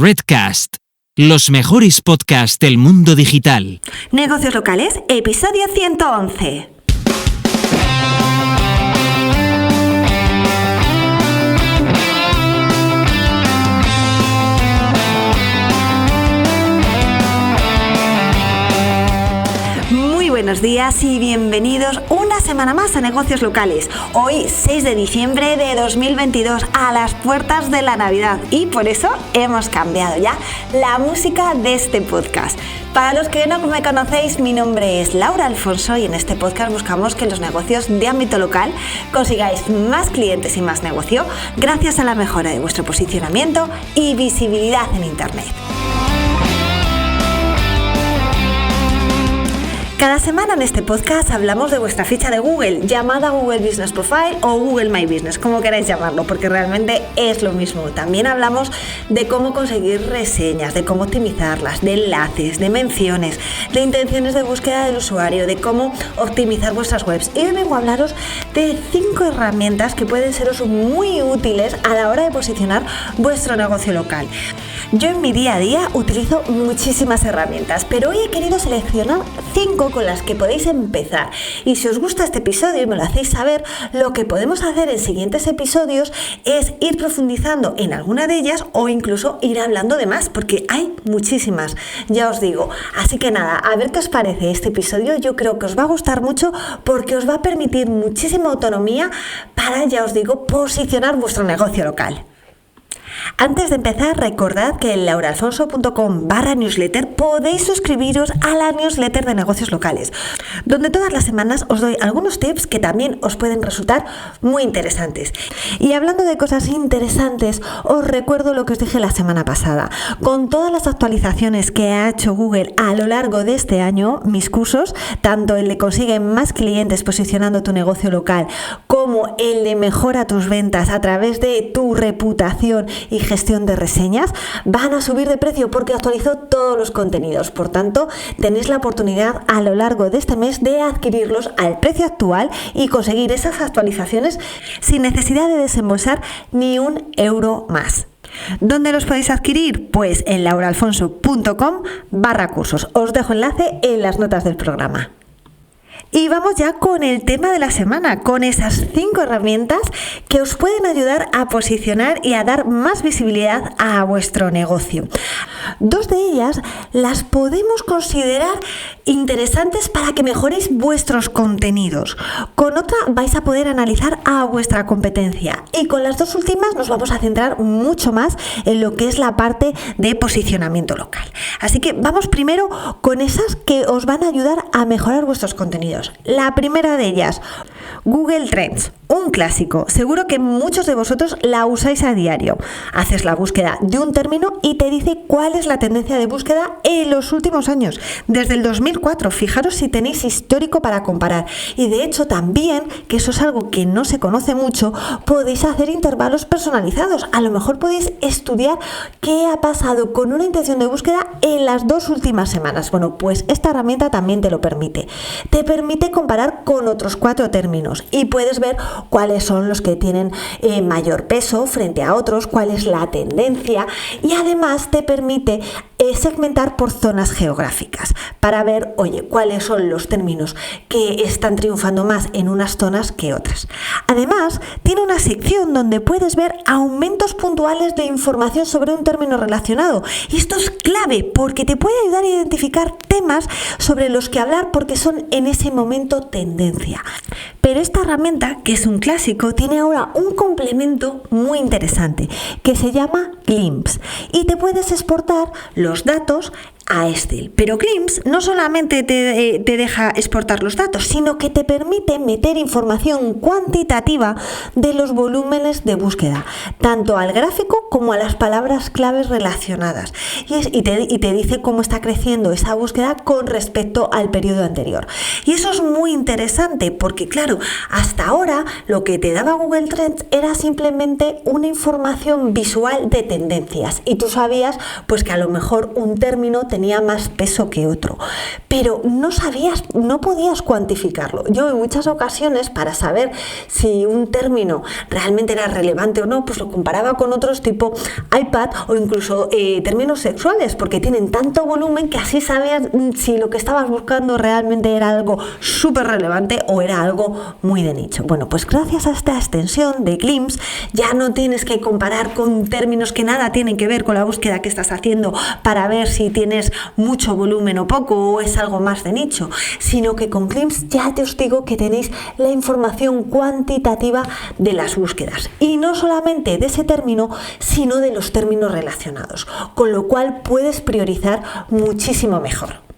Redcast, los mejores podcasts del mundo digital. Negocios locales, episodio 111. Buenos días y bienvenidos una semana más a Negocios Locales. Hoy 6 de diciembre de 2022, a las puertas de la Navidad, y por eso hemos cambiado ya la música de este podcast. Para los que no me conocéis, mi nombre es Laura Alfonso y en este podcast buscamos que los negocios de ámbito local consigáis más clientes y más negocio gracias a la mejora de vuestro posicionamiento y visibilidad en Internet. Cada semana en este podcast hablamos de vuestra ficha de Google, llamada Google Business Profile o Google My Business, como queráis llamarlo, porque realmente es lo mismo. También hablamos de cómo conseguir reseñas, de cómo optimizarlas, de enlaces, de menciones, de intenciones de búsqueda del usuario, de cómo optimizar vuestras webs. Y hoy vengo a hablaros de 5 herramientas que pueden seros muy útiles a la hora de posicionar vuestro negocio local. Yo en mi día a día utilizo muchísimas herramientas, pero hoy he querido seleccionar 5 con las que podéis empezar. Y si os gusta este episodio y me lo hacéis saber, lo que podemos hacer en siguientes episodios es ir profundizando en alguna de ellas o incluso ir hablando de más, porque hay muchísimas, ya os digo. Así que nada, a ver qué os parece este episodio. Yo creo que os va a gustar mucho porque os va a permitir muchísima autonomía para, ya os digo, posicionar vuestro negocio local. Antes de empezar, recordad que en lauraalfonso.com/newsletter podéis suscribiros a la newsletter de negocios locales, donde todas las semanas os doy algunos tips que también os pueden resultar muy interesantes. Y hablando de cosas interesantes, os recuerdo lo que os dije la semana pasada. Con todas las actualizaciones que ha hecho Google a lo largo de este año, mis cursos, tanto el de consigue más clientes posicionando tu negocio local, como el de mejora tus ventas a través de tu reputación y gestión de reseñas, van a subir de precio porque actualizo todos los contenidos. Por tanto, tenéis la oportunidad a lo largo de este mes de adquirirlos al precio actual y conseguir esas actualizaciones sin necesidad de desembolsar ni un euro más. ¿Dónde los podéis adquirir? Pues en lauraalfonso.com/cursos. Os dejo enlace en las notas del programa. Y vamos ya con el tema de la semana, con esas 5 herramientas que os pueden ayudar a posicionar y a dar más visibilidad a vuestro negocio. 2 de ellas las podemos considerar interesantes para que mejoréis vuestros contenidos. Con otra vais a poder analizar a vuestra competencia. Y con las 2 últimas nos vamos a centrar mucho más en lo que es la parte de posicionamiento local. Así que vamos primero con esas que os van a ayudar a mejorar vuestros contenidos. La primera de ellas, Google Trends, un clásico. Seguro que muchos de vosotros la usáis a diario. Haces la búsqueda de un término y te dice cuál es la tendencia de búsqueda en los últimos años, desde el 2004. Fijaros si tenéis histórico para comparar. Y de hecho también, que eso es algo que no se conoce mucho, podéis hacer intervalos personalizados. A lo mejor podéis estudiar qué ha pasado con una intención de búsqueda en las 2 últimas semanas. Bueno, pues esta herramienta también te lo permite. Te permite comparar con otros 4 términos y puedes ver cuáles son los que tienen mayor peso frente a otros, cuál es la tendencia, y además te permite segmentar por zonas geográficas para ver, oye, cuáles son los términos que están triunfando más en unas zonas que otras. Además, tiene una sección donde puedes ver aumentos puntuales de información sobre un término relacionado, y esto es clave porque te puede ayudar a identificar temas sobre los que hablar porque son en ese momento tendencia. Pero esta herramienta, que es un clásico, tiene ahora un complemento muy interesante que se llama Glimpse, y te puedes exportar los datos a Excel. Pero Glimpse no solamente te deja exportar los datos, sino que te permite meter información cuantitativa de los volúmenes de búsqueda, tanto al gráfico como a las palabras claves relacionadas. Y te dice cómo está creciendo esa búsqueda con respecto al periodo anterior. Y eso es muy interesante porque, claro, hasta ahora lo que te daba Google Trends era simplemente una información visual de tendencias. Y tú sabías pues que a lo mejor un término tenía tenía más peso que otro, pero no podías cuantificarlo. Yo en muchas ocasiones, para saber si un término realmente era relevante o no, pues lo comparaba con otros tipo iPad o incluso términos sexuales, porque tienen tanto volumen que así sabías si lo que estabas buscando realmente era algo súper relevante o era algo muy de nicho. Bueno, pues gracias a esta extensión de Glimpse ya no tienes que comparar con términos que nada tienen que ver con la búsqueda que estás haciendo para ver si tienes mucho volumen o poco o es algo más de nicho, sino que con Glimpse ya te os digo que tenéis la información cuantitativa de las búsquedas y no solamente de ese término, sino de los términos relacionados, con lo cual puedes priorizar muchísimo mejor.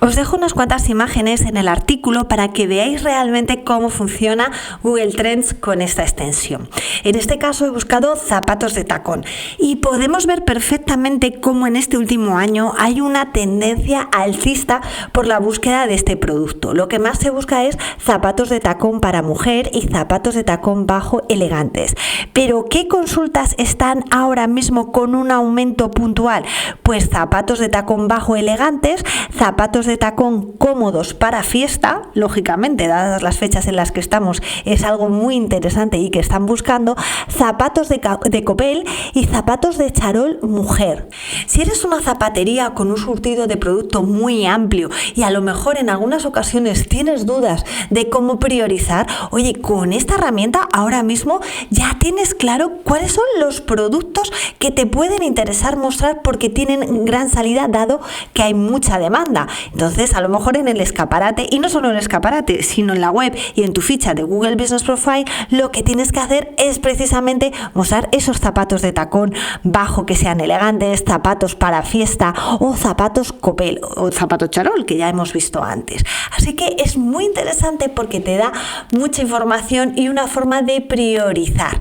Os dejo unas cuantas imágenes en el artículo para que veáis realmente cómo funciona Google Trends con esta extensión. En este caso he buscado zapatos de tacón y podemos ver perfectamente cómo en este último año hay una tendencia alcista por la búsqueda de este producto. Lo que más se busca es zapatos de tacón para mujer y zapatos de tacón bajo elegantes. Pero ¿qué consultas están ahora mismo con un aumento puntual? Pues zapatos de tacón bajo elegantes, zapatos de tacón cómodos para fiesta, lógicamente, dadas las fechas en las que estamos, es algo muy interesante y que están buscando, zapatos de copel y zapatos de charol mujer. Si eres una zapatería con un surtido de producto muy amplio y a lo mejor en algunas ocasiones tienes dudas de cómo priorizar, oye, con esta herramienta ahora mismo ya tienes claro cuáles son los productos que te pueden interesar mostrar porque tienen gran salida dado que hay mucha demanda. Entonces, a lo mejor en el escaparate, y no solo en el escaparate, sino en la web y en tu ficha de Google Business Profile, lo que tienes que hacer es precisamente mostrar esos zapatos de tacón bajo que sean elegantes, zapatos para fiesta o zapatos copel o zapatos charol, que ya hemos visto antes. Así que es muy interesante porque te da mucha información y una forma de priorizar.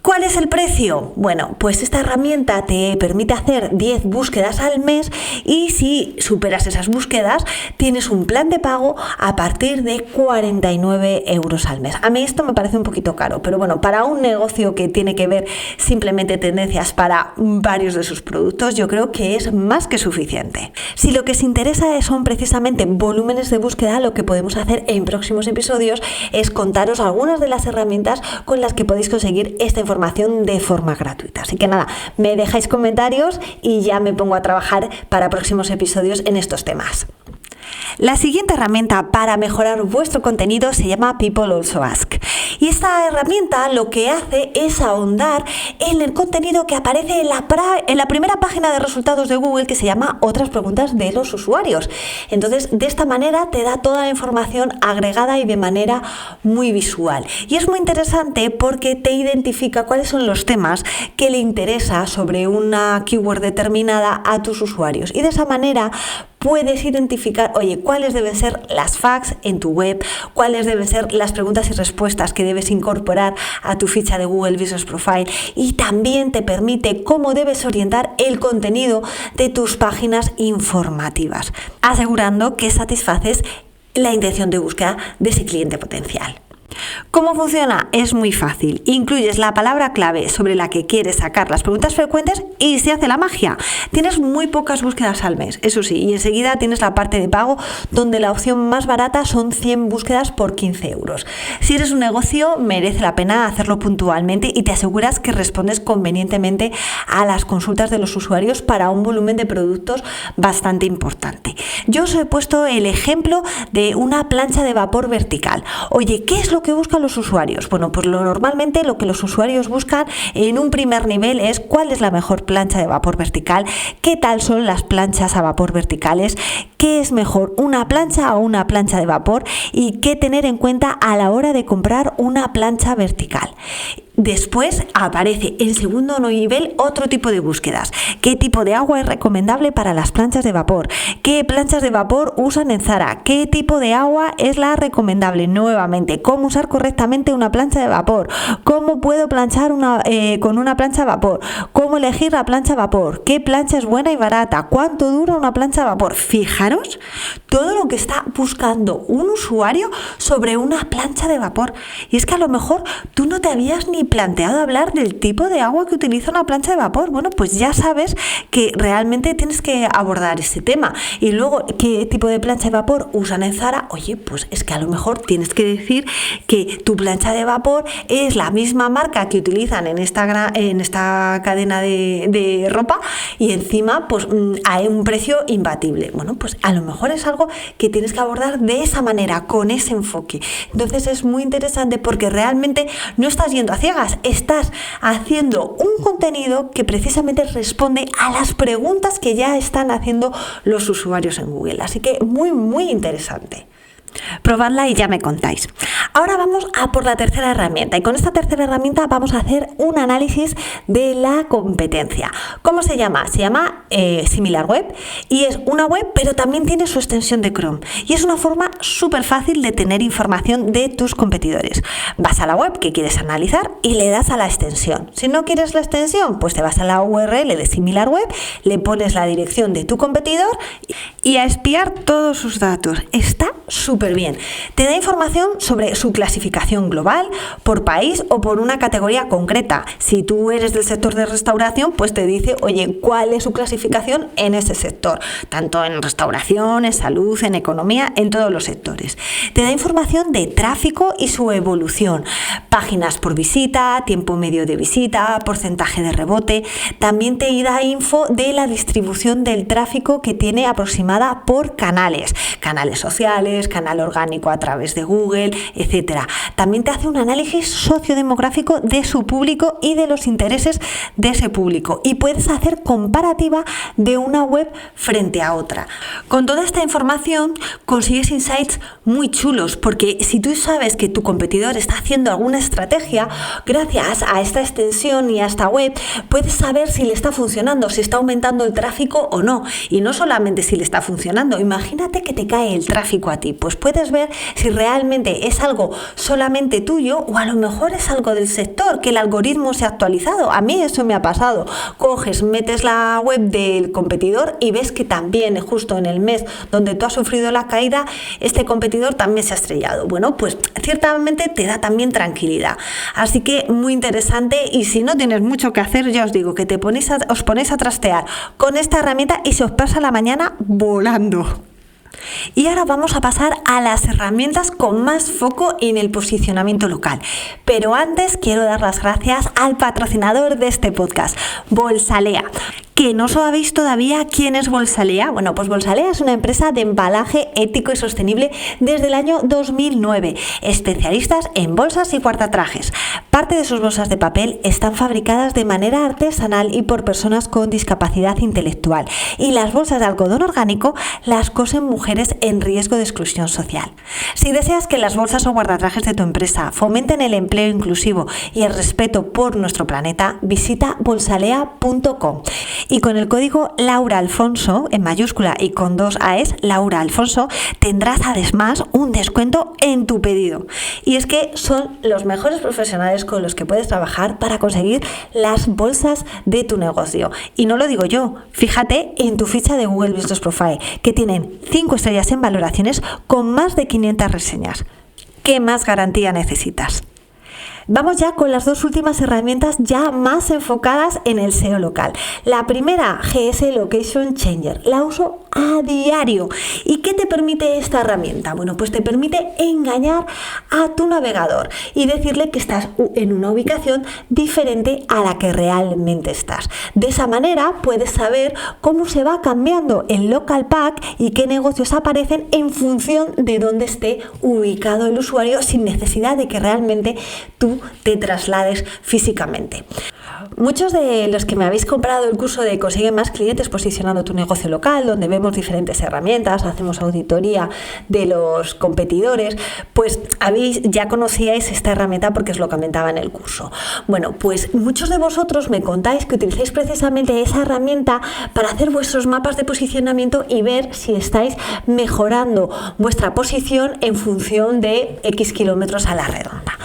¿Cuál es el precio? Bueno, pues esta herramienta te permite hacer 10 búsquedas al mes y si superas esas búsquedas tienes un plan de pago a partir de 49 euros al mes. A mí esto me parece un poquito caro, pero bueno, para un negocio que tiene que ver simplemente tendencias para varios de sus productos, yo creo que es más que suficiente. Si lo que os interesa son precisamente volúmenes de búsqueda, lo que podemos hacer en próximos episodios es contaros algunas de las herramientas con las que podéis conseguir esta información de forma gratuita. Así que nada, me dejáis comentarios y ya me pongo a trabajar para próximos episodios en estos temas. La siguiente herramienta para mejorar vuestro contenido se llama People Also Ask. Y esta herramienta lo que hace es ahondar en el contenido que aparece en la primera página de resultados de Google, que se llama Otras preguntas de los usuarios. Entonces, de esta manera te da toda la información agregada y de manera muy visual. Y es muy interesante porque te identifica cuáles son los temas que le interesa sobre una keyword determinada a tus usuarios. Y de esa manera puedes identificar, oye, cuáles deben ser las facts en tu web, cuáles deben ser las preguntas y respuestas que debes incorporar a tu ficha de Google Business Profile y también te permite cómo debes orientar el contenido de tus páginas informativas, asegurando que satisfaces la intención de búsqueda de ese cliente potencial. ¿Cómo funciona? Es muy fácil. Incluyes la palabra clave sobre la que quieres sacar las preguntas frecuentes y se hace la magia. Tienes muy pocas búsquedas al mes, eso sí, y enseguida tienes la parte de pago donde la opción más barata son 100 búsquedas por 15 euros. Si eres un negocio, merece la pena hacerlo puntualmente y te aseguras que respondes convenientemente a las consultas de los usuarios para un volumen de productos bastante importante. Yo os he puesto el ejemplo de una plancha de vapor vertical. Oye, ¿qué es lo que buscan los usuarios? Bueno, pues normalmente lo que los usuarios buscan en un primer nivel es cuál es la mejor plancha de vapor vertical, qué tal son las planchas a vapor verticales, qué es mejor, una plancha o una plancha de vapor y qué tener en cuenta a la hora de comprar una plancha vertical. Después aparece en segundo nivel otro tipo de búsquedas. ¿Qué tipo de agua es recomendable para las planchas de vapor? ¿Qué planchas de vapor usan en Zara? ¿Qué tipo de agua es la recomendable? Nuevamente, ¿cómo usar correctamente una plancha de vapor? ¿Cómo puedo planchar con una plancha de vapor? ¿Cómo elegir la plancha de vapor? ¿Qué plancha es buena y barata? ¿Cuánto dura una plancha de vapor? Fijaros todo lo que está buscando un usuario sobre una plancha de vapor. Y es que a lo mejor tú no te habías ni planteado hablar del tipo de agua que utiliza una plancha de vapor. Bueno, pues ya sabes que realmente tienes que abordar ese tema. Y luego, ¿qué tipo de plancha de vapor usan en Zara? Oye, pues es que a lo mejor tienes que decir que tu plancha de vapor es la misma marca que utilizan en esta cadena de ropa, y encima pues hay un precio imbatible. Bueno, pues a lo mejor es algo que tienes que abordar de esa manera, con ese enfoque. Entonces es muy interesante porque realmente no estás yendo a ciegas, estás haciendo un contenido que precisamente responde a las preguntas que ya están haciendo los usuarios en Google. Así que muy, muy interesante. Probadla y ya me contáis. Ahora vamos a por la tercera herramienta, y con esta tercera herramienta vamos a hacer un análisis de la competencia. ¿Cómo se llama? Se llama SimilarWeb, y es una web pero también tiene su extensión de Chrome, y es una forma súper fácil de tener información de tus competidores. Vas a la web que quieres analizar y le das a la extensión. Si no quieres la extensión, pues te vas a la URL de SimilarWeb, le pones la dirección de tu competidor y a espiar todos sus datos. Está súper bien. Te da información sobre su clasificación global, por país o por una categoría concreta. Si tú eres del sector de restauración, pues te dice, oye, cuál es su clasificación en ese sector, tanto en restauración, en salud, en economía, en todos los sectores. Te da información de tráfico y su evolución, páginas por visita, tiempo medio de visita, porcentaje de rebote. También te da info de la distribución del tráfico que tiene aproximada por canales sociales, canal orgánico a través de Google, etcétera. También te hace un análisis sociodemográfico de su público y de los intereses de ese público, y puedes hacer comparativa de una web frente a otra. Con toda esta información consigues insights muy chulos, porque si tú sabes que tu competidor está haciendo alguna estrategia, gracias a esta extensión y a esta web puedes saber si le está funcionando, si está aumentando el tráfico o no. Y no solamente si le está funcionando, imagínate que te cae el tráfico a ti, pues puedes ver si realmente es algo solamente tuyo o a lo mejor es algo del sector, que el algoritmo se ha actualizado. A mí eso me ha pasado. Coges, metes la web del competidor y ves que también justo en el mes donde tú has sufrido la caída, este competidor también se ha estrellado. Bueno, pues ciertamente te da también tranquilidad. Así que muy interesante, y si no tienes mucho que hacer, ya os digo que os ponéis a trastear con esta herramienta y se os pasa la mañana volando. Y ahora vamos a pasar a las herramientas con más foco en el posicionamiento local. Pero antes quiero dar las gracias al patrocinador de este podcast, Bolsalea. ¿Que no sabéis todavía quién es Bolsalea? Bueno, pues Bolsalea es una empresa de embalaje ético y sostenible desde el año 2009, especialistas en bolsas y guardatrajes. Parte de sus bolsas de papel están fabricadas de manera artesanal y por personas con discapacidad intelectual, y las bolsas de algodón orgánico las cosen mujeres en riesgo de exclusión social. Si deseas que las bolsas o guardatrajes de tu empresa fomenten el empleo inclusivo y el respeto por nuestro planeta, visita bolsalea.com. Y con el código Laura Alfonso, en mayúscula y con 2 AEs, Laura Alfonso, tendrás además un descuento en tu pedido. Y es que son los mejores profesionales con los que puedes trabajar para conseguir las bolsas de tu negocio. Y no lo digo yo, fíjate en tu ficha de Google Business Profile, que tienen 5 estrellas en valoraciones con más de 500 reseñas. ¿Qué más garantía necesitas? Vamos ya con las dos últimas herramientas ya más enfocadas en el SEO local. La primera, GS Location Changer. La uso a diario. ¿Y qué te permite esta herramienta? Bueno, pues te permite engañar a tu navegador y decirle que estás en una ubicación diferente a la que realmente estás. De esa manera puedes saber cómo se va cambiando el local pack y qué negocios aparecen en función de dónde esté ubicado el usuario, sin necesidad de que realmente tú te traslades físicamente. Muchos de los que me habéis comprado el curso de Consigue más clientes posicionando tu negocio local, donde vemos diferentes herramientas, hacemos auditoría de los competidores, pues ya conocíais esta herramienta porque os lo comentaba en el curso. Bueno, pues muchos de vosotros me contáis que utilizáis precisamente esa herramienta para hacer vuestros mapas de posicionamiento y ver si estáis mejorando vuestra posición en función de X kilómetros a la redonda.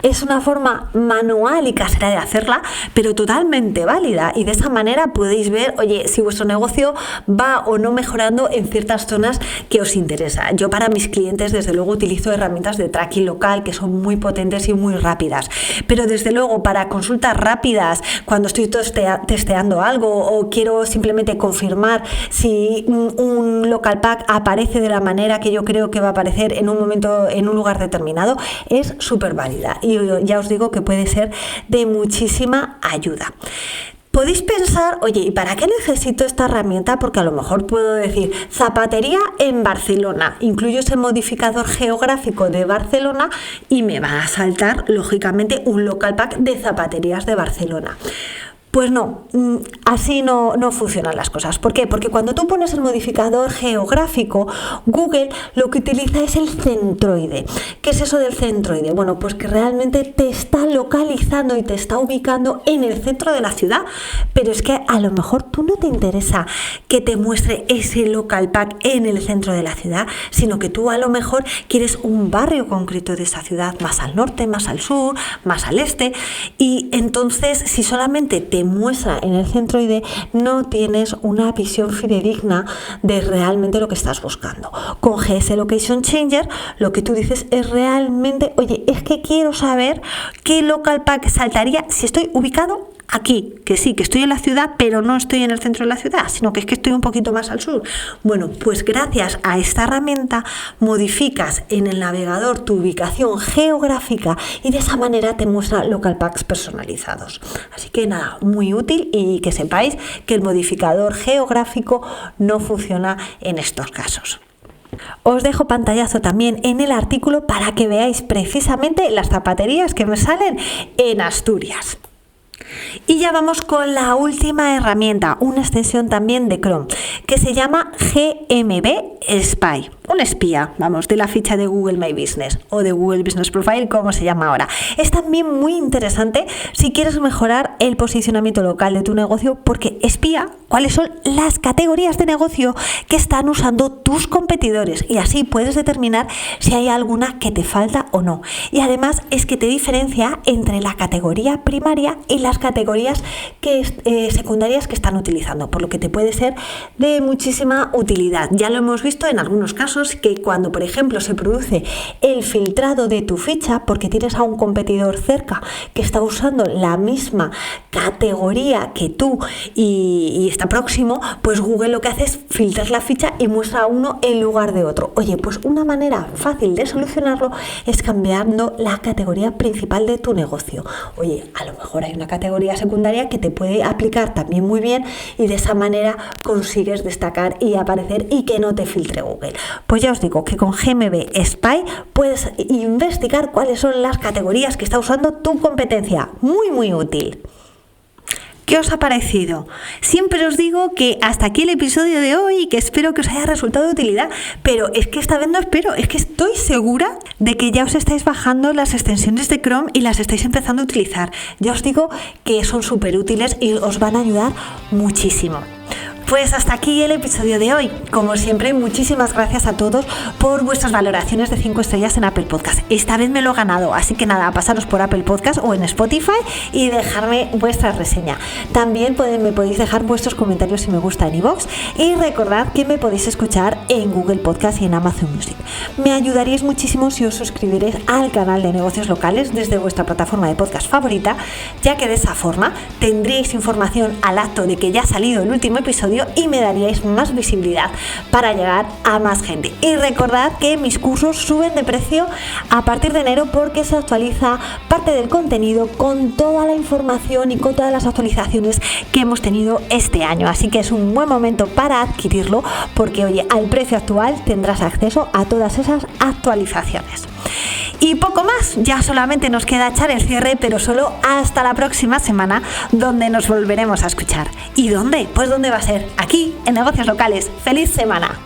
Es una forma manual y casera de hacerla, pero totalmente válida, y de esa manera podéis ver, oye, si vuestro negocio va o no mejorando en ciertas zonas que os interesa. Yo para mis clientes desde luego utilizo herramientas de tracking local que son muy potentes y muy rápidas, pero desde luego para consultas rápidas, cuando estoy testeando algo o quiero simplemente confirmar si un local pack aparece de la manera que yo creo que va a aparecer en un momento, en un lugar determinado, es súper válida, y ya os digo que puede ser de muchísima ayuda. Podéis pensar, oye, ¿y para qué necesito esta herramienta? Porque a lo mejor puedo decir zapatería en Barcelona, incluyo ese modificador geográfico de Barcelona y me va a saltar lógicamente un local pack de zapaterías de Barcelona. Pues no, así no funcionan las cosas. ¿Por qué? Porque cuando tú pones el modificador geográfico, Google lo que utiliza es el centroide. ¿Qué es eso del centroide? Bueno, pues que realmente te está localizando y te está ubicando en el centro de la ciudad, pero es que a lo mejor tú no te interesa que te muestre ese local pack en el centro de la ciudad, sino que tú a lo mejor quieres un barrio concreto de esa ciudad, más al norte, más al sur, más al este, y entonces si solamente te muestra en el centroide, no tienes una visión fidedigna de realmente lo que estás buscando. Con GS Location Changer lo que tú dices es realmente, oye, es que quiero saber qué local pack saltaría si estoy ubicado aquí, que sí, que estoy en la ciudad, pero no estoy en el centro de la ciudad, sino que es que estoy un poquito más al sur. Bueno, pues gracias a esta herramienta modificas en el navegador tu ubicación geográfica y de esa manera te muestra local packs personalizados. Así que nada, muy útil, y que sepáis que el modificador geográfico no funciona en estos casos. Os dejo pantallazo también en el artículo para que veáis precisamente las zapaterías que me salen en Asturias. Y ya vamos con la última herramienta, una extensión también de Chrome, que se llama GMB Spy, un espía, vamos, de la ficha de Google My Business o de Google Business Profile, como se llama ahora. Es también muy interesante si quieres mejorar el posicionamiento local de tu negocio, porque espía cuáles son las categorías de negocio que están usando tus competidores, y así puedes determinar si hay alguna que te falta o no. Y además es que te diferencia entre la categoría primaria y las categorías secundarias que están utilizando, por lo que te puede ser de muchísima utilidad. Ya lo hemos visto en algunos casos, que cuando por ejemplo se produce el filtrado de tu ficha porque tienes a un competidor cerca que está usando la misma categoría que tú y está próximo, pues Google lo que hace es filtrar la ficha y muestra a uno en lugar de otro. Oye, pues una manera fácil de solucionarlo es cambiando la categoría principal de tu negocio. Oye, a lo mejor hay una categoría secundaria que te puede aplicar también muy bien, y de esa manera consigues destacar y aparecer y que no te filtre Google. Pues ya os digo que con GMB Spy puedes investigar cuáles son las categorías que está usando tu competencia. Muy, muy útil. ¿Qué os ha parecido? Siempre os digo que hasta aquí el episodio de hoy y que espero que os haya resultado de utilidad, pero es que esta vez no espero, es que estoy segura de que ya os estáis bajando las extensiones de Chrome y las estáis empezando a utilizar. Ya os digo que son súper útiles y os van a ayudar muchísimo. Pues hasta aquí el episodio de hoy. Como siempre, muchísimas gracias a todos por vuestras valoraciones de 5 estrellas en Apple Podcast. Esta vez me lo he ganado, así que nada, pasaros por Apple Podcast o en Spotify y dejarme vuestra reseña. También me podéis dejar vuestros comentarios si me gusta en iVoox, y recordad que me podéis escuchar en Google Podcast y en Amazon Music. Me ayudaríais muchísimo si os suscribiréis al canal de negocios locales desde vuestra plataforma de podcast favorita, ya que de esa forma tendríais información al acto de que ya ha salido el último episodio y me daríais más visibilidad para llegar a más gente. Y recordad que mis cursos suben de precio a partir de enero, porque se actualiza parte del contenido con toda la información y con todas las actualizaciones que hemos tenido este año. Así que es un buen momento para adquirirlo, porque oye, al precio actual tendrás acceso a todas esas actualizaciones. Y poco más, ya solamente nos queda echar el cierre, pero solo hasta la próxima semana, donde nos volveremos a escuchar. ¿Y dónde? Pues ¿dónde va a ser? Aquí, en Negocios Locales. ¡Feliz semana!